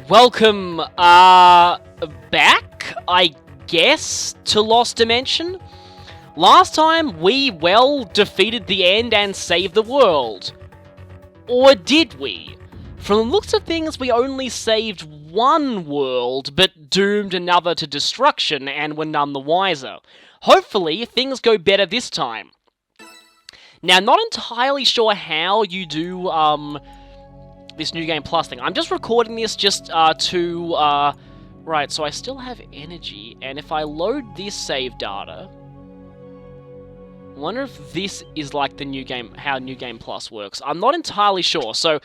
Welcome, back, I guess, to Lost Dimension? Last time, we, well, defeated the End and saved the world. Or did we? From the looks of things, we only saved one world, but doomed another to destruction and were none the wiser. Hopefully, things go better this time. Now, not entirely sure how you do, this New Game Plus thing. I'm just recording this just, right, so I still have energy, and if I load this save data... I wonder if this is like the New Game, how New Game Plus works. I'm not entirely sure, so...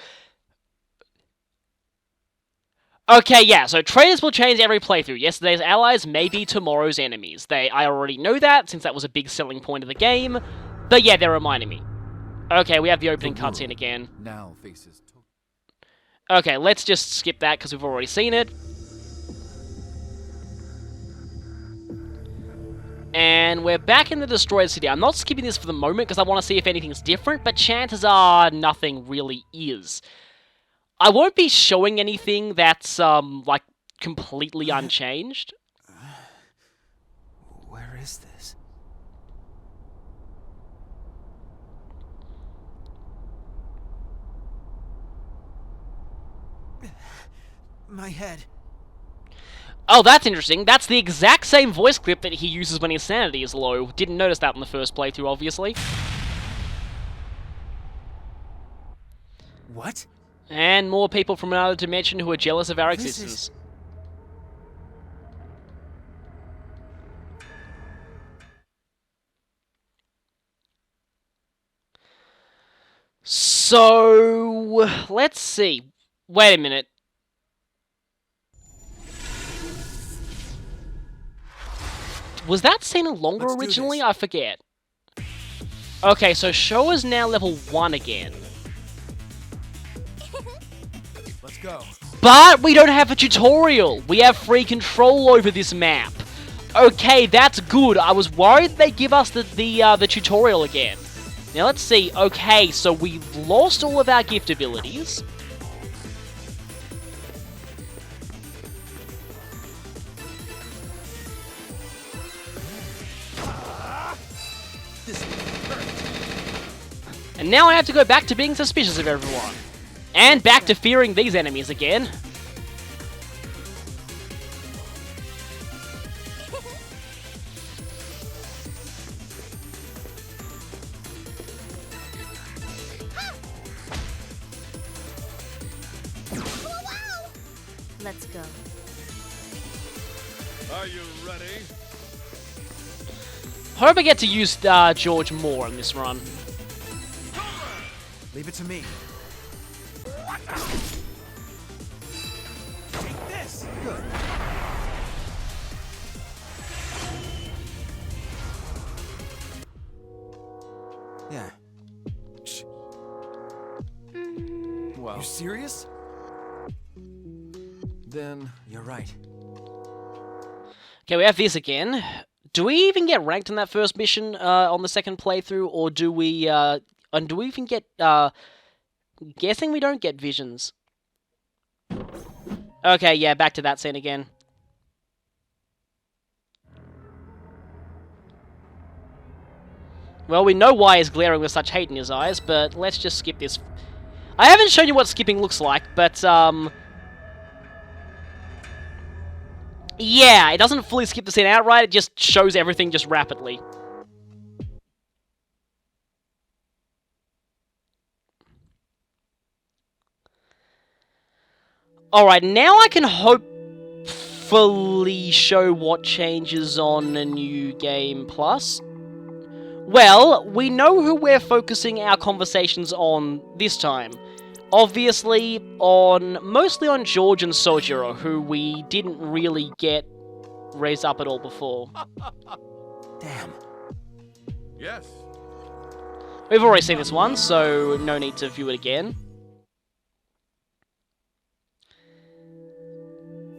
Okay, yeah, so traders will change every playthrough. Yesterday's allies may be tomorrow's enemies. I already know that, since that was a big selling point of the game. But yeah, they're reminding me. Okay, we have the opening cutscene again. Now faces. Okay, let's just skip that because we've already seen it. And we're back in the Destroyed City. I'm not skipping this for the moment because I want to see if anything's different, but chances are nothing really is. I won't be showing anything that's, like, completely unchanged. Where is this? My head. Oh, that's interesting. That's the exact same voice clip that he uses when his sanity is low. Didn't notice that in the first playthrough, obviously. What? And more people from another dimension who are jealous of our existence. So, let's see. Wait a minute. Was that scene longer originally? I forget. Okay, so Sho is now level 1 again. Let's go. But we don't have a tutorial. We have free control over this map. Okay, that's good. I was worried they'd give us the tutorial again. Now let's see. Okay, so we lost all of our gift abilities. And now I have to go back to being suspicious of everyone. And back to fearing these enemies again. Let's go. Are you ready? Hope I get to use George more in this run. Leave it to me. Take this. Good. Yeah. Well. You serious? Then you're right. Okay, we have this again. Do we even get ranked in that first mission on the second playthrough, or do we? And do we even get? Guessing we don't get visions. Okay, yeah, back to that scene again. Well, we know why he's glaring with such hate in his eyes, but let's just skip this. I haven't shown you what skipping looks like, but yeah, it doesn't fully skip the scene outright, it just shows everything just rapidly. Alright, now I can hopefully show what changes on a New Game Plus. Well, we know who we're focusing our conversations on this time. Obviously, mostly on George and Sojiro, who we didn't really get raised up at all before. Damn. Yes. We've already seen this one, so no need to view it again.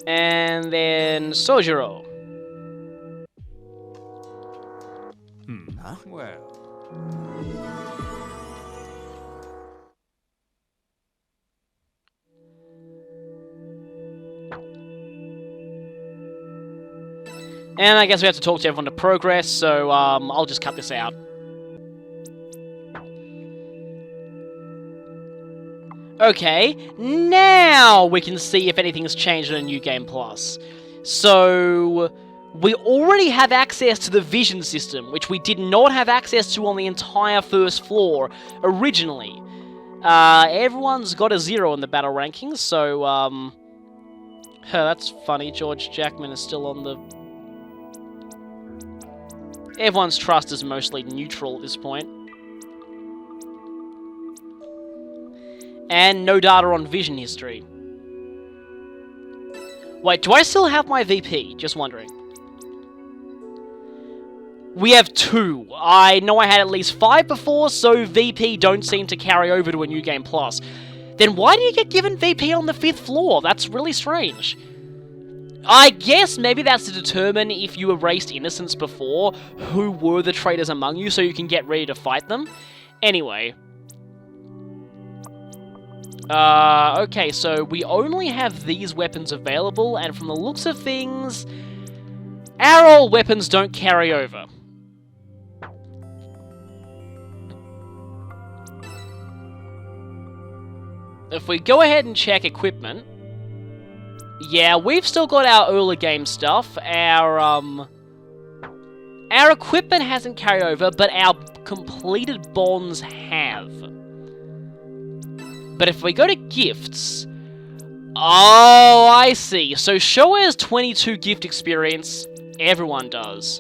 And then Sojiro. Huh? Well. And I guess we have to talk to everyone to progress, so I'll just cut this out. Okay, now we can see if anything's changed in a New Game Plus. So, we already have access to the vision system, which we did not have access to on the entire first floor originally. Everyone's got a 0 in the battle rankings, so, that's funny, George Jackman is still on the... Everyone's trust is mostly neutral at this point. And no data on vision history. Wait, do I still have my VP? Just wondering. We have 2. I know I had at least 5 before, so VP don't seem to carry over to a New Game Plus. Then why do you get given VP on the 5th floor? That's really strange. I guess maybe that's to determine if you erased innocents before, who were the traitors among you, so you can get ready to fight them. Anyway. Okay, so we only have these weapons available, and from the looks of things, our old weapons don't carry over. If we go ahead and check equipment, yeah, we've still got our early game stuff. Our equipment hasn't carried over, but our completed bonds have. But if we go to gifts... Oh, I see. So Showa has 22 gift experience. Everyone does.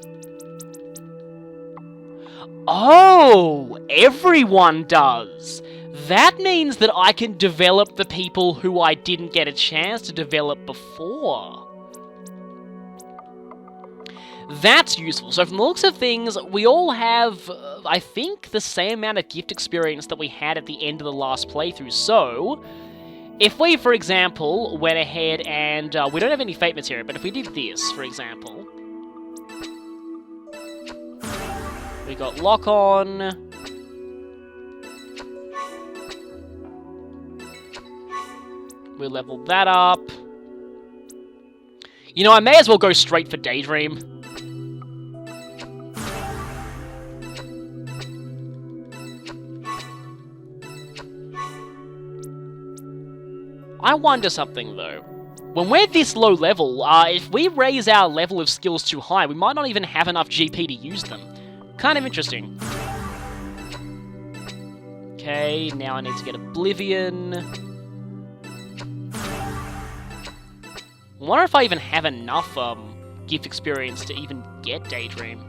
Oh, everyone does. That means that I can develop the people who I didn't get a chance to develop before. That's useful. So from the looks of things, we all have, I think, the same amount of gift experience that we had at the end of the last playthrough. So, if we, for example, went ahead and... we don't have any fate material, but if we did this, for example... We got lock on... We leveled that up. You know, I may as well go straight for Daydream. I wonder something, though. When we're this low level, if we raise our level of skills too high, we might not even have enough GP to use them. Kind of interesting. Okay, now I need to get Oblivion. I wonder if I even have enough gift experience to even get Daydream.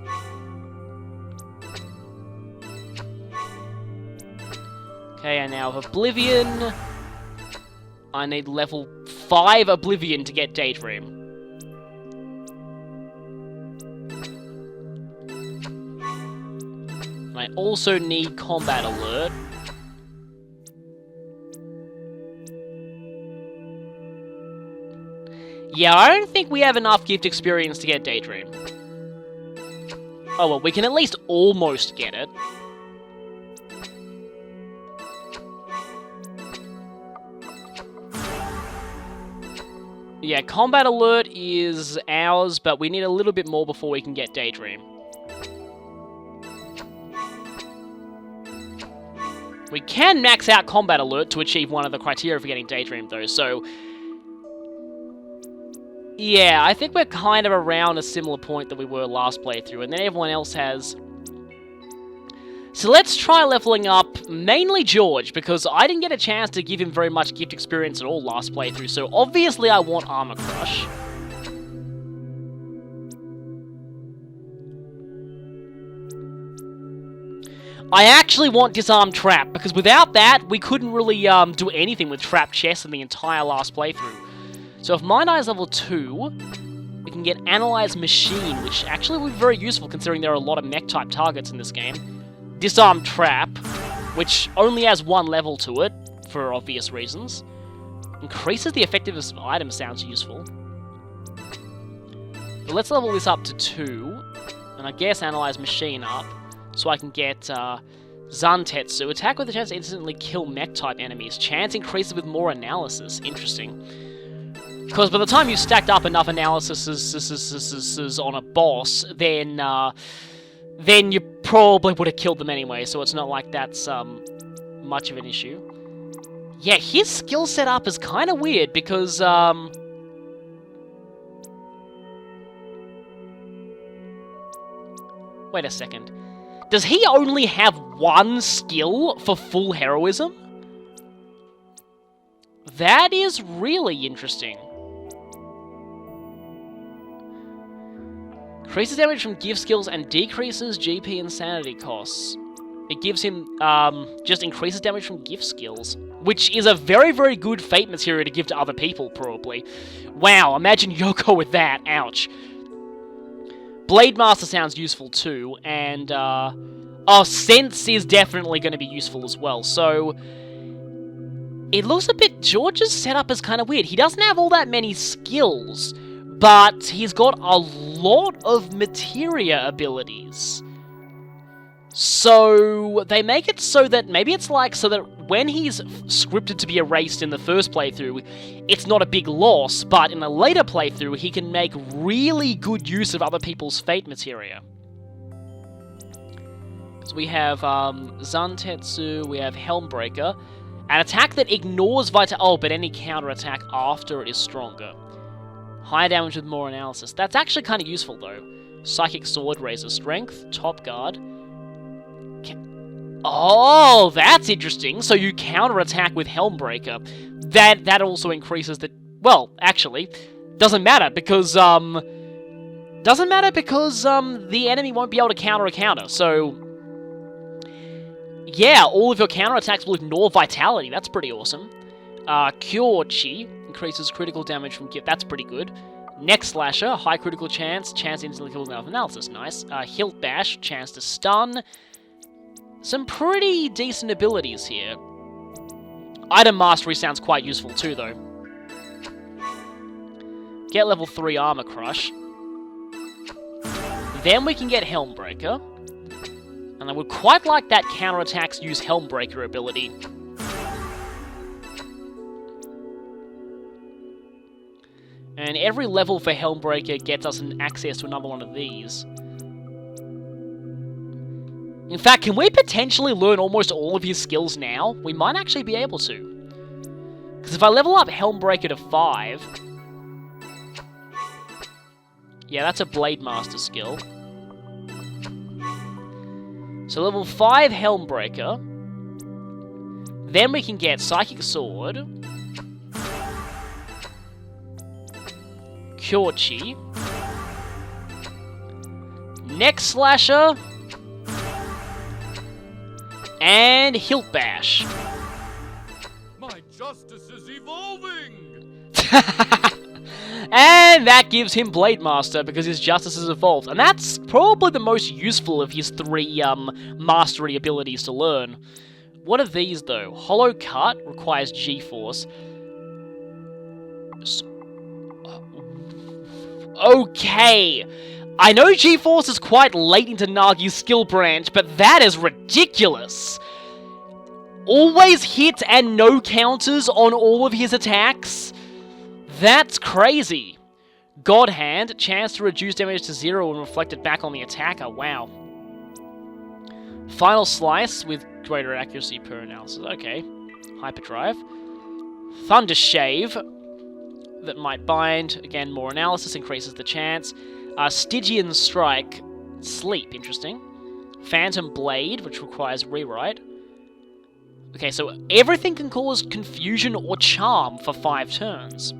Okay, I now have Oblivion. I need level 5 Oblivion to get Daydream. And I also need Combat Alert. Yeah, I don't think we have enough gift experience to get Daydream. Oh well, we can at least almost get it. Yeah, Combat Alert is ours, but we need a little bit more before we can get Daydream. We can max out Combat Alert to achieve one of the criteria for getting Daydream, though, so... Yeah, I think we're kind of around a similar point that we were last playthrough, and then everyone else has... So let's try leveling up mainly George, because I didn't get a chance to give him very much gift experience at all last playthrough, so obviously I want Armor Crush. I actually want Disarm Trap, because without that, we couldn't really do anything with Trap Chest in the entire last playthrough. So if Mind Eye is level 2, we can get Analyze Machine, which actually would be very useful considering there are a lot of mech-type targets in this game. Disarm Trap, which only has 1 level to it, for obvious reasons. Increases the effectiveness of items sounds useful. But let's level this up to 2, and I guess Analyze Machine up, so I can get Zantetsu. Attack with a chance to instantly kill mech-type enemies. Chance increases with more analysis. Interesting. Because by the time you stacked up enough analysis on a boss, then you probably would have killed them anyway, so it's not like that's much of an issue. Yeah, his skill setup is kind of weird, because wait a second. Does he only have one skill for full heroism? That is really interesting. Increases damage from gift skills and decreases GP and sanity costs. It gives him, just increases damage from gift skills. Which is a very, very good fate material to give to other people, probably. Wow, imagine Yoko with that. Ouch. Blade Master sounds useful too, and, Sense is definitely going to be useful as well, so... It looks a bit... George's setup is kind of weird. He doesn't have all that many skills, but he's got a lot of materia abilities. So, they make it so that... Maybe it's like so that when he's scripted to be erased in the first playthrough, it's not a big loss, but in a later playthrough, he can make really good use of other people's fate materia. So we have Zantetsu, we have Helmbreaker, an attack that ignores but any counterattack after it is stronger. Higher damage with more analysis. That's actually kind of useful though. Psychic Sword raises strength, Top Guard. Oh, that's interesting. So you counterattack with Helmbreaker. That also increases the... Well, actually, doesn't matter because the enemy won't be able to counter a counter. So yeah, all of your counterattacks will ignore Vitality. That's pretty awesome. Cure Chi increases critical damage from gift. That's pretty good. Neck Slasher, high critical chance to instantly kill without analysis. Nice. Hilt Bash, chance to stun. Some pretty decent abilities here. Item Mastery sounds quite useful too, though. Get level 3 Armor Crush. Then we can get Helmbreaker. And I would quite like that counterattacks use Helmbreaker ability. And every level for Helmbreaker gets us access to another one of these. In fact, can we potentially learn almost all of his skills now? We might actually be able to. Because if I level up Helmbreaker to 5... Yeah, that's a Blade Master skill. So level 5 Helmbreaker. Then we can get Psychic Sword. Cure Chi. Neck Slasher. And Hilt Bash. My justice is evolving! And that gives him Blade Master because his justice has evolved. And that's probably the most useful of his 3 mastery abilities to learn. What are these though? Hollow Cut requires G-Force. Okay. I know G-Force is quite late into Nagi's skill branch, but that is ridiculous. Always hit and no counters on all of his attacks? That's crazy. God Hand, chance to reduce damage to 0 and reflect it back on the attacker. Wow. Final Slice with greater accuracy per analysis. Okay. Hyperdrive. Thunder Shave. That might bind. Again, more analysis increases the chance. Stygian Strike. Sleep. Interesting. Phantom Blade, which requires rewrite. Okay, so everything can cause confusion or charm for 5 turns.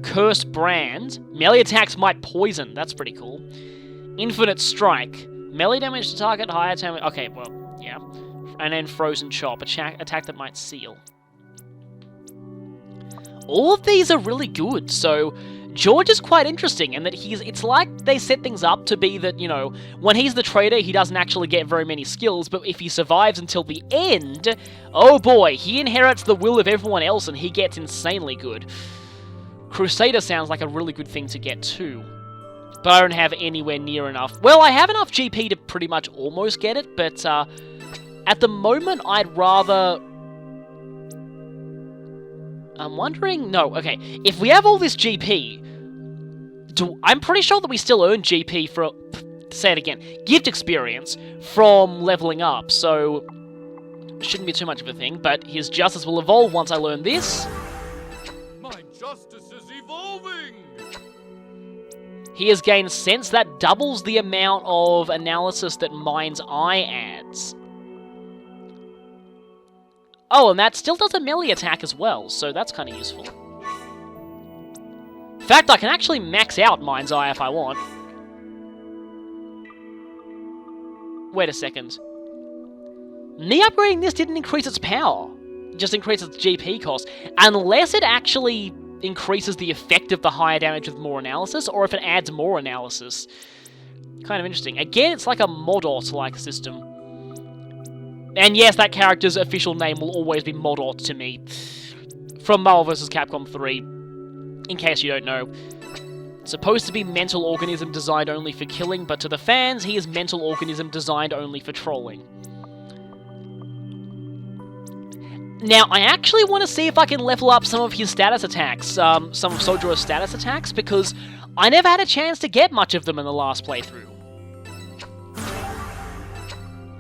Cursed Brand. Melee attacks might poison. That's pretty cool. Infinite Strike. Melee damage to target, higher damage... Okay, well, yeah. And then Frozen Chop. Attack that might seal. All of these are really good, so... George is quite interesting in that it's like they set things up to be that, you know, when he's the trader, he doesn't actually get very many skills, but if he survives until the end, oh boy, he inherits the will of everyone else and he gets insanely good. Crusader sounds like a really good thing to get too, but I don't have anywhere near enough. Well, I have enough GP to pretty much almost get it, but at the moment, I'd rather I'm wondering... No, okay. If we have all this GP... I'm pretty sure that we still earn GP for... Say it again. Gift experience from leveling up, so... Shouldn't be too much of a thing, but his justice will evolve once I learn this. My justice is evolving! He has gained sense that doubles the amount of analysis that Mind's Eye adds. Oh, and that still does a melee attack as well, so that's kind of useful. In fact, I can actually max out Mind's Eye if I want. Wait a second. Me upgrading this didn't increase its power. It just increased its GP cost. Unless it actually increases the effect of the higher damage with more analysis, or if it adds more analysis. Kind of interesting. Again, it's like a Modot-like system. And yes, that character's official name will always be Modot to me. From Marvel vs. Capcom 3, in case you don't know. Supposed to be mental organism designed only for killing, but to the fans, he is mental organism designed only for trolling. Now, I actually want to see if I can level up some of his status attacks, some of Sojiro's status attacks, because I never had a chance to get much of them in the last playthrough.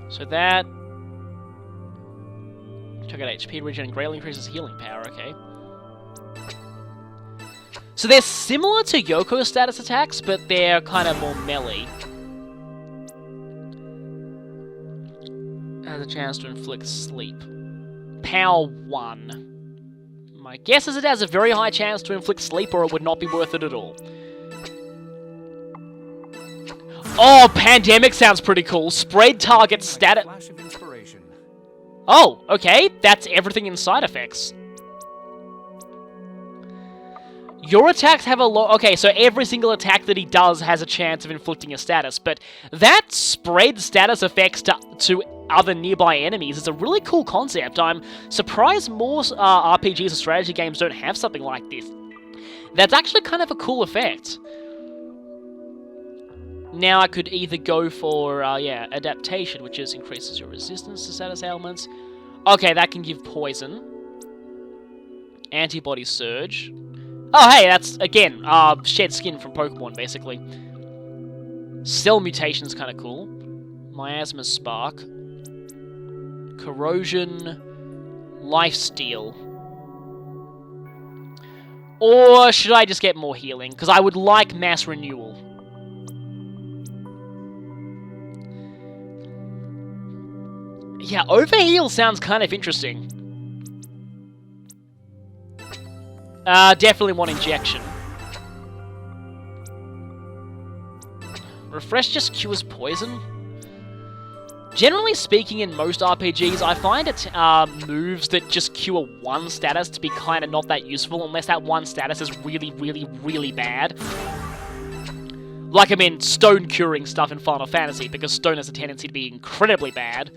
So that... Check out HP regen and greatly increases healing power, okay. So they're similar to Yoko's status attacks, but they're kind of more melee. Has a chance to inflict sleep. Power 1. My guess is it has a very high chance to inflict sleep, or it would not be worth it at all. Oh, Pandemic sounds pretty cool. Spread target status... Oh, okay. That's everything in side effects. Your attacks have a lot... Okay, so every single attack that he does has a chance of inflicting a status, but that spread status effects to other nearby enemies is a really cool concept. I'm surprised more RPGs and strategy games don't have something like this. That's actually kind of a cool effect. Now I could either go for, adaptation, which is increases your resistance to status ailments. Okay, that can give poison. Antibody surge. Oh, hey, that's, again, shed skin from Pokemon, basically. Cell mutation's kind of cool. Miasma Spark. Corrosion. Lifesteal. Or should I just get more healing? Because I would like mass renewal. Yeah, overheal sounds kind of interesting. Definitely want injection. Refresh just cures poison? Generally speaking, in most RPGs, I find it moves that just cure one status to be kind of not that useful, unless that one status is really, really, really bad. Like, I mean, stone curing stuff in Final Fantasy, because stone has a tendency to be incredibly bad.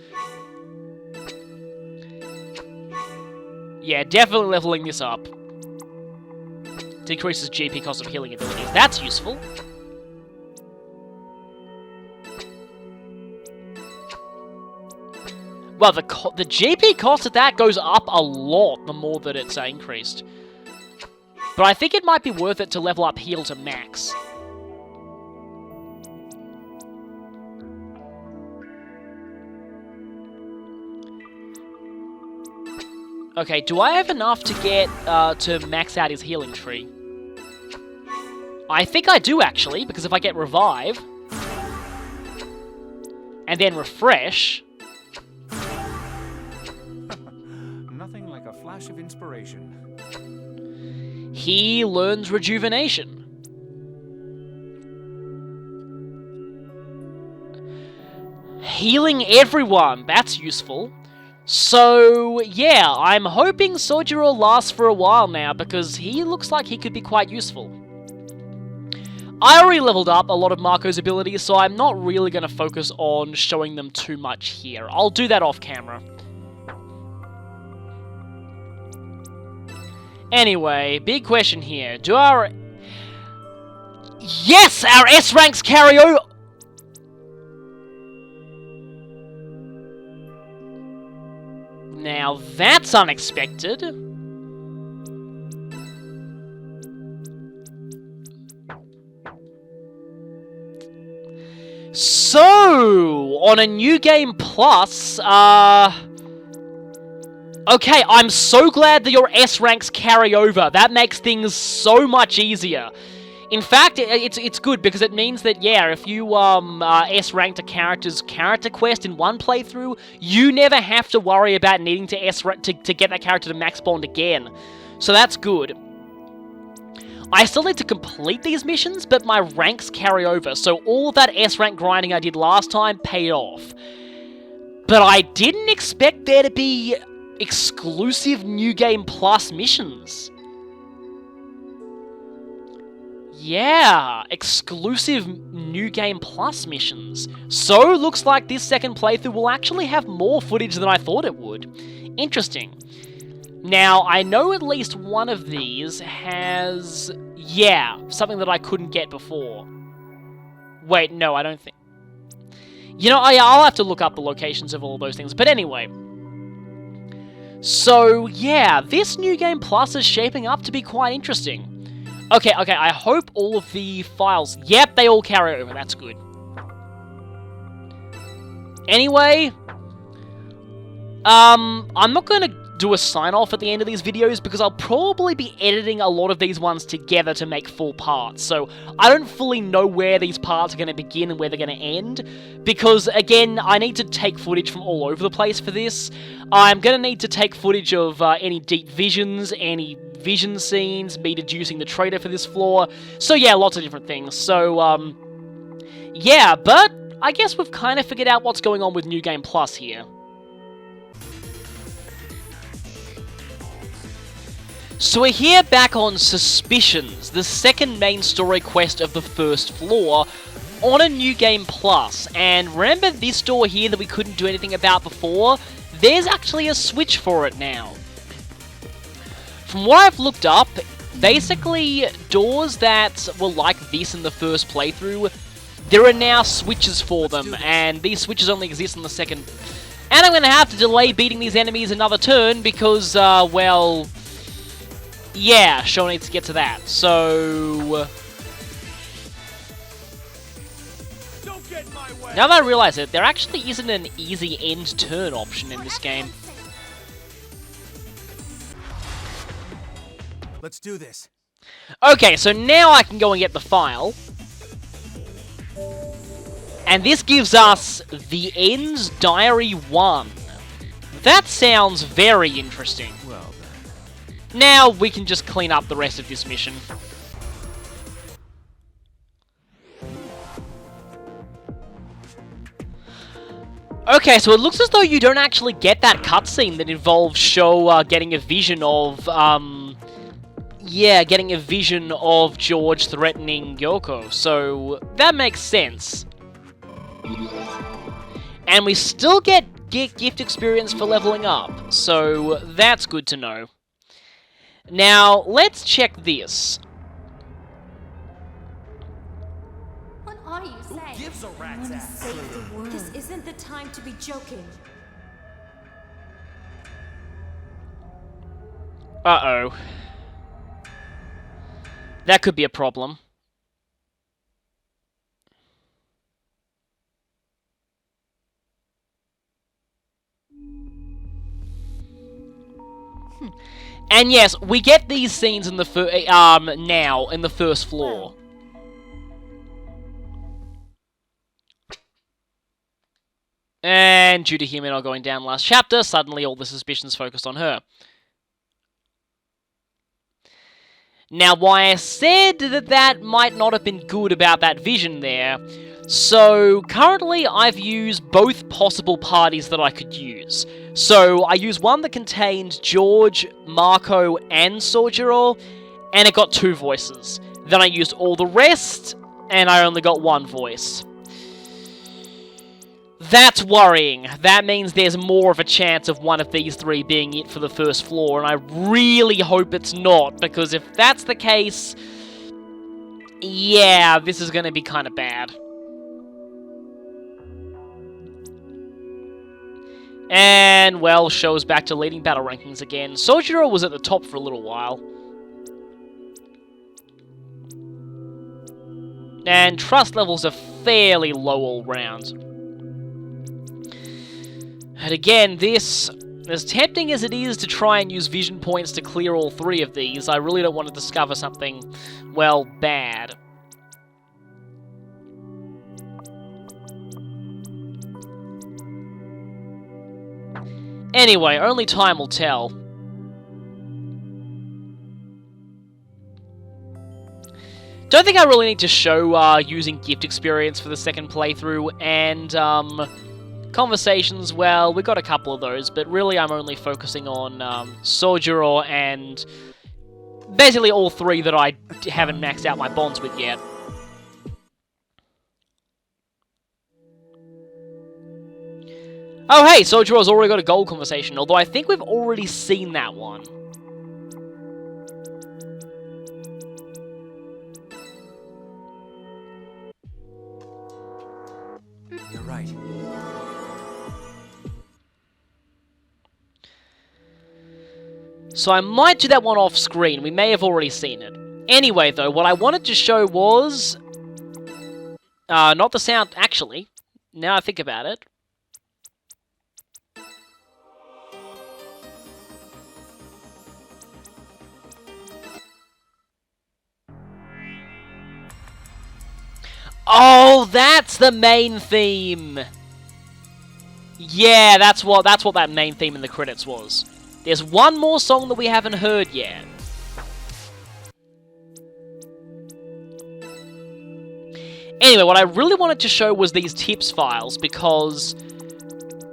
Yeah, definitely leveling this up. Decreases GP cost of healing abilities. That's useful. Well, the GP cost of that goes up a lot the more that it's increased. But I think it might be worth it to level up heal to max. Okay, do I have enough to get to max out his healing tree? I think I do, actually, because if I get revive and then refresh... Nothing like a flash of inspiration. He learns rejuvenation. Healing everyone, that's useful. So, yeah, I'm hoping Sojiro lasts for a while now, because he looks like he could be quite useful. I already leveled up a lot of Marco's abilities, so I'm not really going to focus on showing them too much here. I'll do that off camera. Anyway, big question here. Do our... Yes! Our S ranks carry over... Now, that's unexpected. So, on a New Game Plus, okay, I'm so glad that your S ranks carry over. That makes things so much easier. In fact, it's good because it means that, yeah, if you S-ranked a character's character quest in one playthrough, you never have to worry about needing to to get that character to max bond again. So that's good. I still need to complete these missions, but my ranks carry over, so all of that S-rank grinding I did last time paid off. But I didn't expect there to be exclusive New Game Plus missions. Yeah, exclusive New Game Plus missions. So, looks like this second playthrough will actually have more footage than I thought it would. Interesting. Now, I know at least one of these has... yeah, something that I couldn't get before. Wait, no, I don't think... You know, I'll have to look up the locations of all those things. But anyway... So, yeah, this New Game Plus is shaping up to be quite interesting. Okay, I hope all of the files... Yep, they all carry over, that's good. Anyway... I'm not going to do a sign-off at the end of these videos because I'll probably be editing a lot of these ones together to make full parts, so I don't fully know where these parts are going to begin and where they're going to end, because, again, I need to take footage from all over the place for this. I'm going to need to take footage of any deep visions, any vision scenes, me deducing the traitor for this floor, so yeah, lots of different things. So, yeah, but I guess we've kind of figured out what's going on with New Game Plus here. So we're here back on Suspicions, the second main story quest of the first floor, on a New Game Plus. And remember this door here that we couldn't do anything about before? There's actually a switch for it now. From what I've looked up, basically doors that were like this in the first playthrough, there are now switches for them, and these switches only exist in the second. And I'm going to have to delay beating these enemies another turn because, well... yeah, sure needs to get to that. So... now that I realise it, there actually isn't an easy end turn option in this game. Let's do this. Okay, so now I can go and get the file. And this gives us the End's Diary 1. That sounds very interesting. Well then. Now we can just clean up the rest of this mission. Okay, so it looks as though you don't actually get that cutscene that involves Sho getting a vision of, yeah, getting a vision of George threatening Yoko, so that makes sense. And we still get gift experience for leveling up, so that's good to know. Now, let's check this. What are you saying? Who gives a rat's I wanna ass? save the world. This isn't the time to be joking. Uh-oh. That could be a problem. And yes, we get these scenes in the now in the first floor. And due to him not going down last chapter, suddenly all the suspicions focused on her. Now, why I said that might not have been good about that vision there, so currently I've used both possible parties that I could use. So I used one that contained George, Marco, and Sojiro, and it got 2 voices. Then I used all the rest, and I only got 1 voice. That's worrying. That means there's more of a chance of one of these 3 being it for the first floor, and I really hope it's not, because if that's the case, yeah, this is going to be kind of bad. And, well, Sho's back to leading battle rankings again. Sojiro was at the top for a little while. And trust levels are fairly low all round. And again, this, as tempting as it is to try and use vision points to clear all 3 of these, I really don't want to discover something, well, bad. Anyway, only time will tell. Don't think I really need to show using gift experience for the second playthrough, and conversations, well, we got a couple of those, but really I'm only focusing on Sojiro and basically all 3 that I haven't maxed out my bonds with yet. Oh hey, Sojiro's already got a gold conversation, although I think we've already seen that one. You're right. So I might do that one off screen, we may have already seen it. Anyway though, what I wanted to show was... not the sound, actually, now I think about it. Oh, that's the main theme! Yeah, that's what that main theme in the credits was. There's one more song that we haven't heard yet. Anyway, what I really wanted to show was these tips files, because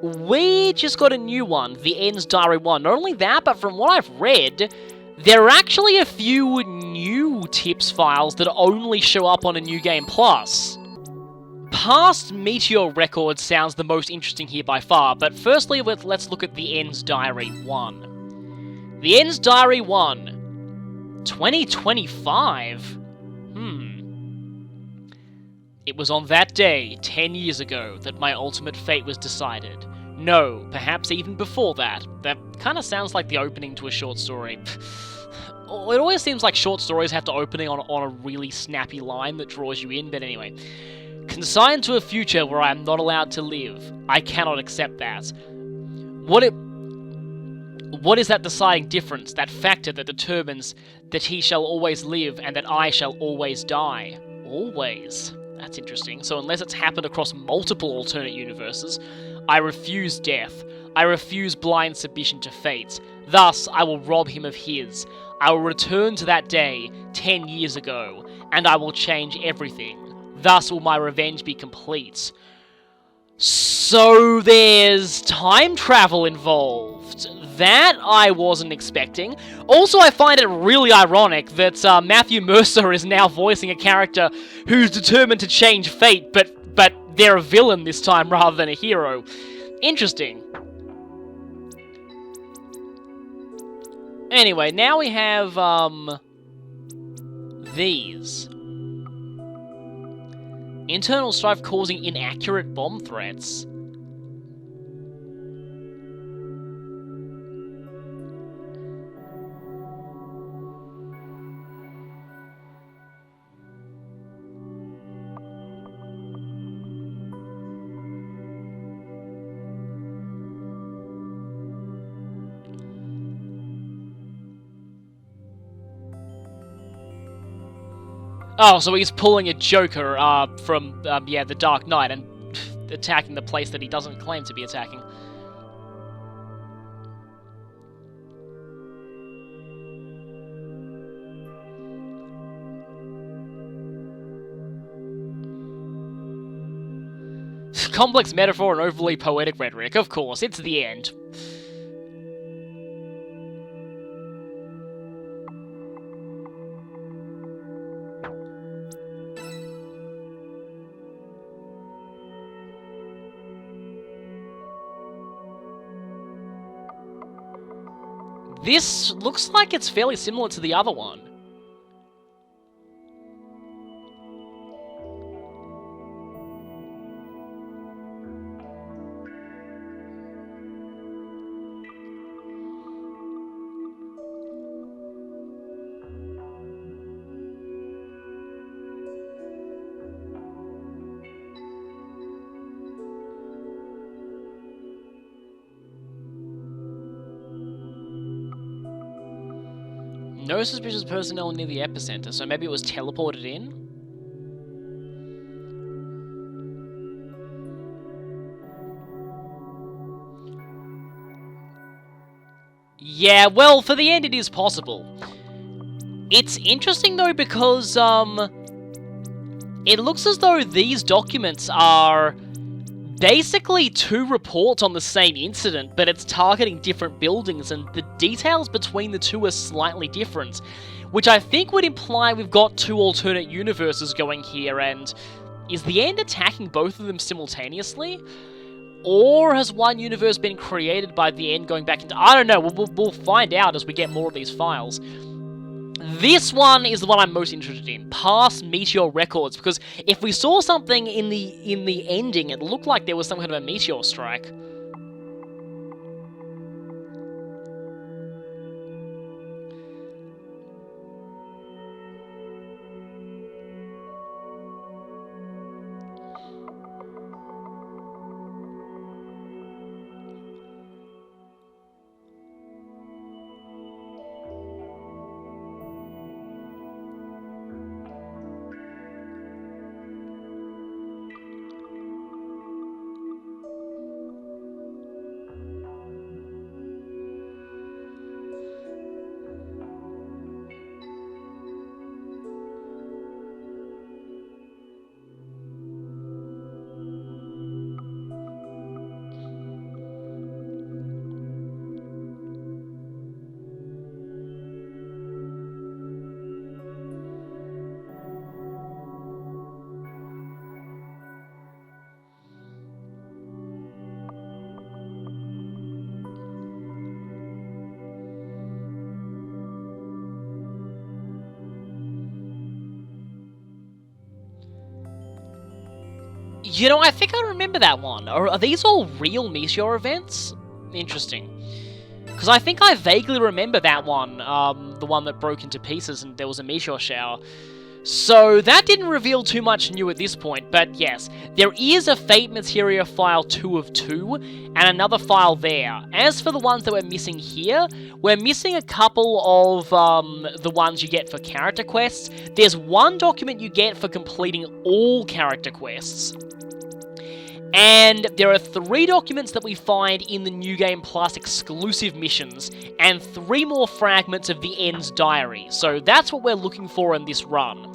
we just got a new one, the End's Diary 1. Not only that, but from what I've read, there are actually a few new tips files that only show up on a New Game Plus. Past Meteor Records sounds the most interesting here by far, but firstly let's look at the End's Diary 1. The End's Diary 1. 2025? It was on that day, 10 years ago, that my ultimate fate was decided. No, perhaps even before that. That kind of sounds like the opening to a short story. It always seems like short stories have to opening on a really snappy line that draws you in, but anyway. Consigned to a future where I am not allowed to live. I cannot accept that. What is that deciding difference, that factor that determines that he shall always live and that I shall always die? Always. That's interesting. So unless it's happened across multiple alternate universes, I refuse death. I refuse blind submission to fate. Thus, I will rob him of his. I will return to that day, 10 years ago, and I will change everything. Thus will my revenge be complete. So there's time travel involved. That I wasn't expecting. Also, I find it really ironic that Matthew Mercer is now voicing a character who's determined to change fate, but they're a villain this time rather than a hero. Interesting. Anyway, now we have, these. Internal strife causing inaccurate bomb threats. Oh, so he's pulling a Joker from, The Dark Knight and attacking the place that he doesn't claim to be attacking. Complex metaphor and overly poetic rhetoric, of course, it's the end. This looks like it's fairly similar to the other one. No suspicious personnel near the epicenter, so maybe it was teleported in? Yeah, well, for the end it is possible. It's interesting though because, it looks as though these documents are basically 2 reports on the same incident, but it's targeting different buildings, and the details between the 2 are slightly different, which I think would imply we've got 2 alternate universes going here, and is the end attacking both of them simultaneously? Or has one universe been created by the end going back into... I don't know, we'll find out as we get more of these files. This one is the one I'm most interested in, past meteor records, because if we saw something in the ending, it looked like there was some kind of a meteor strike. You know, I think I remember that one. Are these all real meteor events? Interesting. Because I think I vaguely remember that one, the one that broke into pieces and there was a meteor shower. So that didn't reveal too much new at this point, but yes, there is a Fate Materia file 2 of 2, and another file there. As for the ones that we're missing here, we're missing a couple of the ones you get for character quests. There's one document you get for completing all character quests. And there are 3 documents that we find in the New Game Plus exclusive missions, and 3 more fragments of the End's diary. So that's what we're looking for in this run.